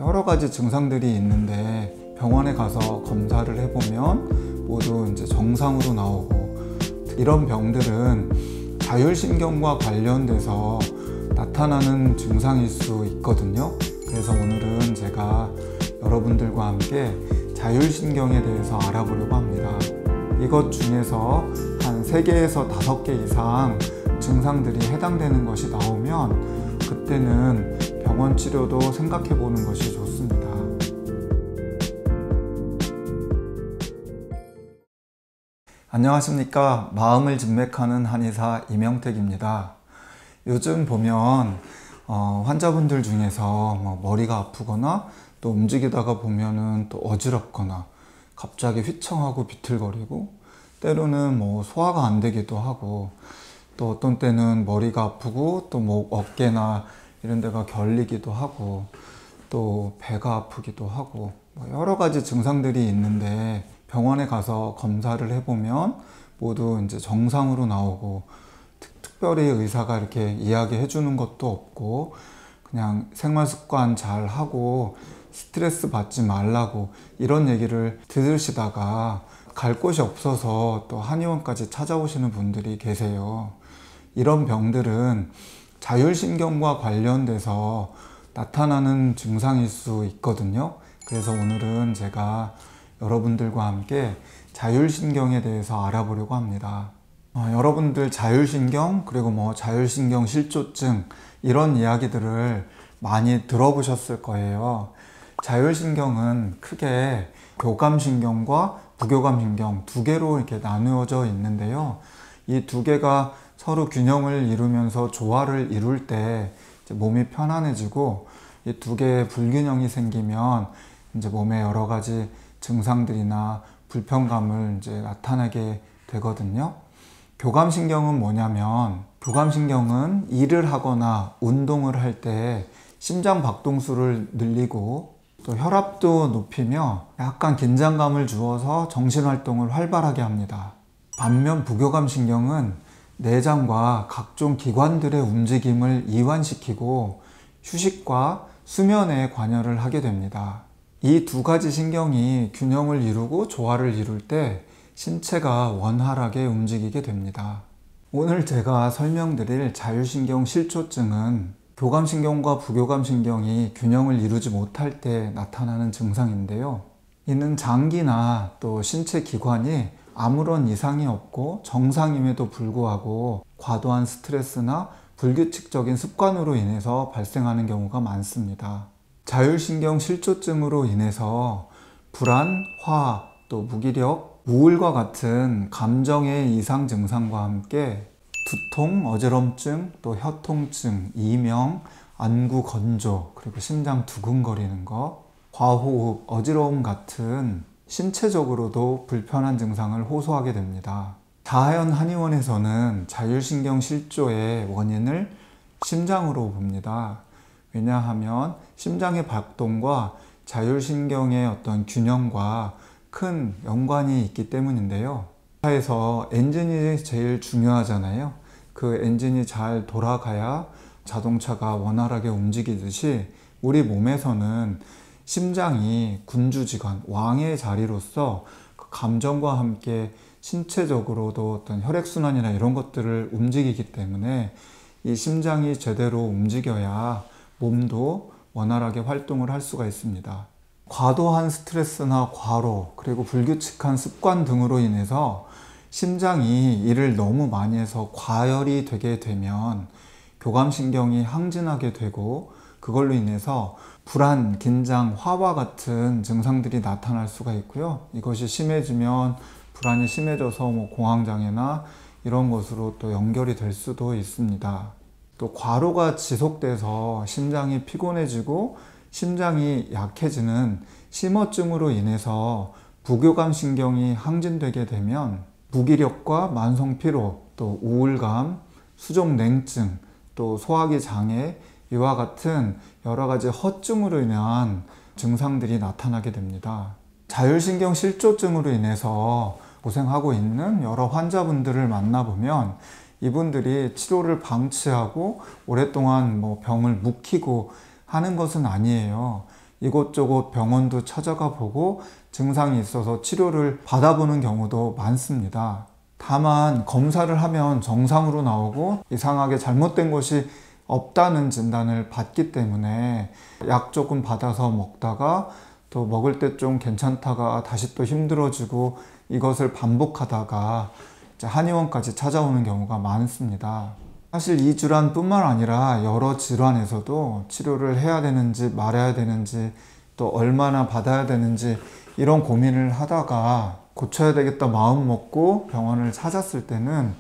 여러 가지 증상들이 있는데 병원에 가서 검사를 해보면 모두 이제 정상으로 나오고, 이런 병들은 자율신경과 관련돼서 나타나는 증상일 수 있거든요. 그래서 오늘은 제가 여러분들과 함께 자율신경에 대해서 알아보려고 합니다. 이것 중에서 한 3개에서 5개 이상 증상들이 해당되는 것이 나오면 그때는 병원 치료도 생각해 보는 것이 좋습니다. 안녕하십니까. 마음을 진맥하는 한의사 이명택입니다. 요즘 보면 환자분들 중에서 머리가 아프거나 또 움직이다가 보면은 또 어지럽거나 갑자기 휘청하고 비틀거리고, 때로는 소화가 안 되기도 하고, 또 어떤 때는 머리가 아프고 또 어깨나 이런 데가 결리기도 하고, 또 배가 아프기도 하고, 여러 가지 증상들이 있는데 병원에 가서 검사를 해보면 모두 이제 정상으로 나오고, 특별히 의사가 이렇게 이야기해 주는 것도 없고, 그냥 생활 습관 잘 하고 스트레스 받지 말라고 이런 얘기를 들으시다가 갈 곳이 없어서 또 한의원까지 찾아오시는 분들이 계세요. 이런 병들은 자율신경과 관련돼서 나타나는 증상일 수 있거든요. 그래서 오늘은 제가 여러분들과 함께 자율신경에 대해서 알아보려고 합니다. 여러분들 자율신경, 그리고 자율신경 실조증, 이런 이야기들을 많이 들어보셨을 거예요. 자율신경은 크게 교감신경과 부교감신경 2개로 이렇게 나누어져 있는데요. 이 2개가 서로 균형을 이루면서 조화를 이룰 때 이제 몸이 편안해지고, 이 2개의 불균형이 생기면 이제 몸에 여러 가지 증상들이나 불편감을 이제 나타나게 되거든요. 교감신경은 뭐냐면, 교감신경은 일을 하거나 운동을 할 때 심장 박동수를 늘리고 또 혈압도 높이며 약간 긴장감을 주어서 정신활동을 활발하게 합니다. 반면 부교감신경은 내장과 각종 기관들의 움직임을 이완시키고 휴식과 수면에 관여를 하게 됩니다. 이 2가지 신경이 균형을 이루고 조화를 이룰 때 신체가 원활하게 움직이게 됩니다. 오늘 제가 설명드릴 자율신경 실조증은 교감신경과 부교감신경이 균형을 이루지 못할 때 나타나는 증상인데요. 이는 장기나 또 신체 기관이 아무런 이상이 없고 정상임에도 불구하고 과도한 스트레스나 불규칙적인 습관으로 인해서 발생하는 경우가 많습니다. 자율신경 실조증으로 인해서 불안, 화, 또 무기력, 우울과 같은 감정의 이상 증상과 함께 두통, 어지럼증, 또 혀통증, 이명, 안구 건조, 그리고 심장 두근거리는 것, 과호흡, 어지러움 같은 신체적으로도 불편한 증상을 호소하게 됩니다. 자하연 한의원에서는 자율신경 실조의 원인을 심장으로 봅니다. 왜냐하면 심장의 박동과 자율신경의 어떤 균형과 큰 연관이 있기 때문인데요. 차에서 엔진이 제일 중요하잖아요. 그 엔진이 잘 돌아가야 자동차가 원활하게 움직이듯이 우리 몸에서는 심장이 군주지관, 왕의 자리로서 그 감정과 함께 신체적으로도 어떤 혈액순환이나 이런 것들을 움직이기 때문에 이 심장이 제대로 움직여야 몸도 원활하게 활동을 할 수가 있습니다. 과도한 스트레스나 과로, 그리고 불규칙한 습관 등으로 인해서 심장이 일을 너무 많이 해서 과열이 되게 되면 교감신경이 항진하게 되고, 그걸로 인해서 불안, 긴장, 화와 같은 증상들이 나타날 수가 있고요. 이것이 심해지면 불안이 심해져서 공황장애나 이런 것으로 또 연결이 될 수도 있습니다. 또 과로가 지속돼서 심장이 피곤해지고 심장이 약해지는 심어증으로 인해서 부교감신경이 항진되게 되면 무기력과 만성피로, 또 우울감, 수족냉증, 또 소화기 장애, 이와 같은 여러 가지 허증으로 인한 증상들이 나타나게 됩니다. 자율신경 실조증으로 인해서 고생하고 있는 여러 환자분들을 만나보면 이분들이 치료를 방치하고 오랫동안 병을 묵히고 하는 것은 아니에요. 이곳저곳 병원도 찾아가 보고 증상이 있어서 치료를 받아보는 경우도 많습니다. 다만 검사를 하면 정상으로 나오고 이상하게 잘못된 것이 없다는 진단을 받기 때문에 약 조금 받아서 먹다가 또 먹을 때 좀 괜찮다가 다시 또 힘들어지고 이것을 반복하다가 이제 한의원까지 찾아오는 경우가 많습니다. 사실 이 질환뿐만 아니라 여러 질환에서도 치료를 해야 되는지 말아야 되는지 또 얼마나 받아야 되는지 이런 고민을 하다가 고쳐야 되겠다 마음 먹고 병원을 찾았을 때는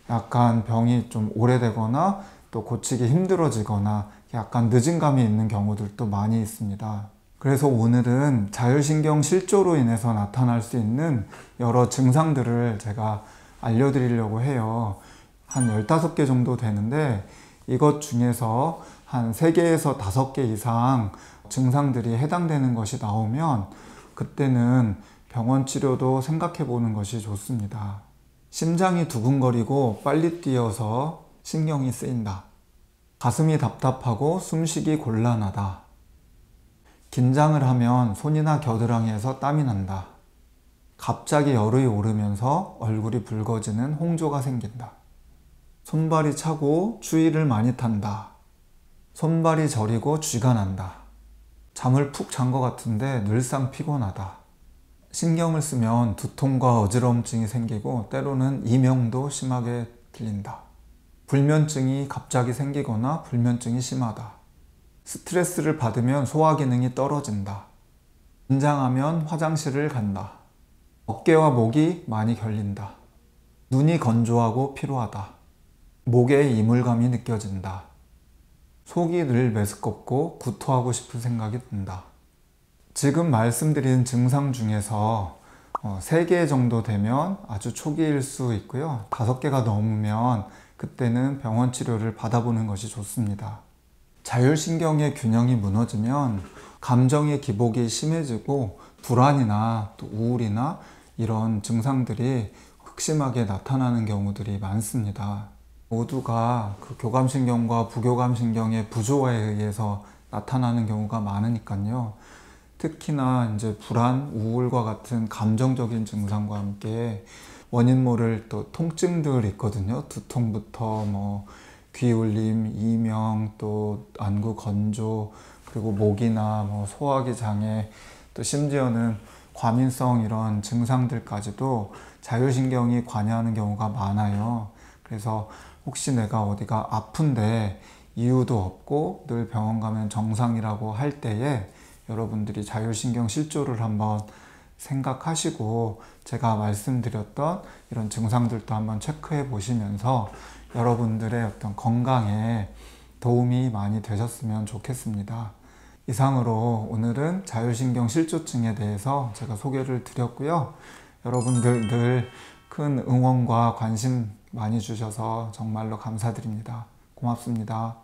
약간 병이 좀 오래되거나 또 고치기 힘들어지거나 약간 늦은 감이 있는 경우들도 많이 있습니다. 그래서 오늘은 자율신경 실조로 인해서 나타날 수 있는 여러 증상들을 제가 알려드리려고 해요. 한 15개 정도 되는데 이것 중에서 한 3개에서 5개 이상 증상들이 해당되는 것이 나오면 그때는 병원 치료도 생각해 보는 것이 좋습니다. 심장이 두근거리고 빨리 뛰어서 신경이 쓰인다. 가슴이 답답하고 숨쉬기 곤란하다. 긴장을 하면 손이나 겨드랑이에서 땀이 난다. 갑자기 열이 오르면서 얼굴이 붉어지는 홍조가 생긴다. 손발이 차고 추위를 많이 탄다. 손발이 저리고 쥐가 난다. 잠을 푹 잔 것 같은데 늘상 피곤하다. 신경을 쓰면 두통과 어지러움증이 생기고 때로는 이명도 심하게 들린다. 불면증이 갑자기 생기거나 불면증이 심하다. 스트레스를 받으면 소화 기능이 떨어진다. 긴장하면 화장실을 간다. 어깨와 목이 많이 결린다. 눈이 건조하고 피로하다. 목에 이물감이 느껴진다. 속이 늘 메스껍고 구토하고 싶은 생각이 든다. 지금 말씀드린 증상 중에서 3개 정도 되면 아주 초기일 수 있고요. 5개가 넘으면 그때는 병원 치료를 받아보는 것이 좋습니다. 자율신경의 균형이 무너지면 감정의 기복이 심해지고 불안이나 또 우울이나 이런 증상들이 극심하게 나타나는 경우들이 많습니다. 모두가 그 교감신경과 부교감신경의 부조화에 의해서 나타나는 경우가 많으니까요. 특히나 이제 불안, 우울과 같은 감정적인 증상과 함께 원인 모를 또 통증들 있거든요. 두통부터 귀 울림, 이명, 또 안구 건조, 그리고 목이나 소화기 장애, 또 심지어는 과민성 이런 증상들까지도 자율신경이 관여하는 경우가 많아요. 그래서 혹시 내가 어디가 아픈데 이유도 없고 늘 병원 가면 정상이라고 할 때에 여러분들이 자율신경 실조를 한번 생각하시고 제가 말씀드렸던 이런 증상들도 한번 체크해 보시면서 여러분들의 어떤 건강에 도움이 많이 되셨으면 좋겠습니다. 이상으로 오늘은 자율신경 실조증에 대해서 제가 소개를 드렸고요. 여러분들 늘 큰 응원과 관심 많이 주셔서 정말로 감사드립니다. 고맙습니다.